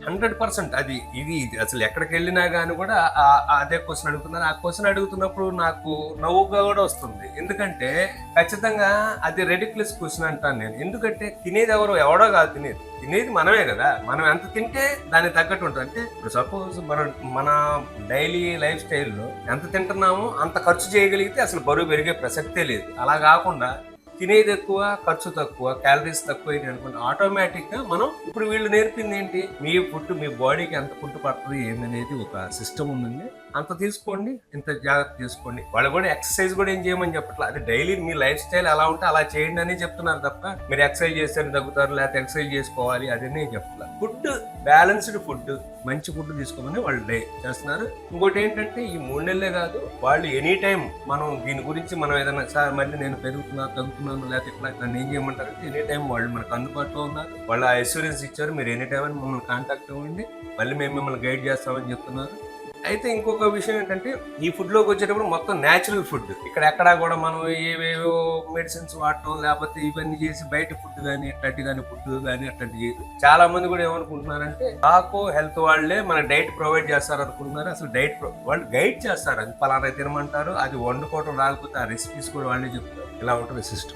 100% అది ఇది అసలు ఎక్కడికి వెళ్ళినా కానీ కూడా అదే క్వశ్చన్ అడుగుతున్నారు. ఆ క్వశ్చన్ అడుగుతున్నప్పుడు నాకు నవ్వుగా కూడా వస్తుంది. ఎందుకంటే ఖచ్చితంగా అది రెడిక్యులస్ క్వశ్చన్ అంటాను నేను. ఎందుకంటే తినేది ఎవడో కాదు తినేది మనమే కదా. మనం ఎంత తింటే దానికి తగ్గట్టు ఉంటుంది. అంటే ఇప్పుడు సపోజ్ మన డైలీ లైఫ్ స్టైల్లో ఎంత తింటున్నామో అంత ఖర్చు చేయగలిగితే అసలు బరువు పెరిగే ప్రసక్తే లేదు. అలా కాకుండా తినేది ఎక్కువ, ఖర్చు తక్కువ, క్యాలరీస్ తక్కువ అనుకుంటే ఆటోమేటిక్ గా మనం ఇప్పుడు వీళ్ళు నేర్పింది ఏంటి, మీ ఫుడ్ మీ బాడీకి ఎంత ఫుడ్ పడుతుంది ఏమనేది ఒక సిస్టమ్ ఉందండి. అంత తీసుకోండి, ఇంత జాగ్రత్త తీసుకోండి. వాళ్ళు కూడా ఎక్సర్సైజ్ కూడా ఏం చేయమని చెప్పట్లేదు. అది డైలీ మీ లైఫ్ స్టైల్ ఎలా ఉంటే అలా చేయండి అని చెప్తున్నారు తప్ప మీరు ఎక్సర్సైజ్ చేస్తే తగ్గుతారు లేకపోతే ఎక్సర్సైజ్ చేసుకోవాలి అదనే చెప్పట్లేదు. ఫుడ్ బ్యాలెన్స్డ్ ఫుడ్, మంచి ఫుడ్ తీసుకోమని వాళ్ళు చేస్తున్నారు. ఇంకోటి ఏంటంటే ఈ 3 నెలలే కాదు, వాళ్ళు ఎనీ టైం మనం దీని గురించి మనం ఏదైనా సార్ మళ్ళీ నేను తగ్గుతున్నాను లేకపోతే ఇట్లా నన్ను ఏం చేయమంటారంటే ఎనీ టైం వాళ్ళు మనకు అందుబాటులో ఉన్నారు. వాళ్ళు ఆ అష్యూరెన్స్ ఇచ్చారు, మీరు ఎనీ టైం అని మమ్మల్ని కాంటాక్ట్ అవ్వండి, మళ్ళీ మేము మిమ్మల్ని గైడ్ చేస్తామని చెప్తున్నారు. అయితే ఇంకొక విషయం ఏంటంటే ఈ ఫుడ్ లోకి వచ్చేటప్పుడు మొత్తం న్యాచురల్ ఫుడ్. ఇక్కడ ఎక్కడా కూడా మనం ఏవేవో మెడిసిన్స్ వాడటం లేకపోతే ఇవన్నీ చేసి బయట ఫుడ్ కానీ అట్లాంటి కానీ ఫుడ్ కానీ అట్లాంటి చేయదు. చాలా మంది కూడా ఏమనుకుంటున్నారంటే ఆకో హెల్త్ వాళ్ళే మన డైట్ ప్రొవైడ్ చేస్తారు అనుకుంటున్నారు. అసలు డైట్ వాళ్ళు గైడ్ చేస్తారు, అది పలానా తినమంటారు, అది వండుకోవడం రాకపోతే ఆ రెసిపీస్ కూడా వాళ్ళే చెప్తారు. ఇలా ఉంటుంది సిస్టమ్.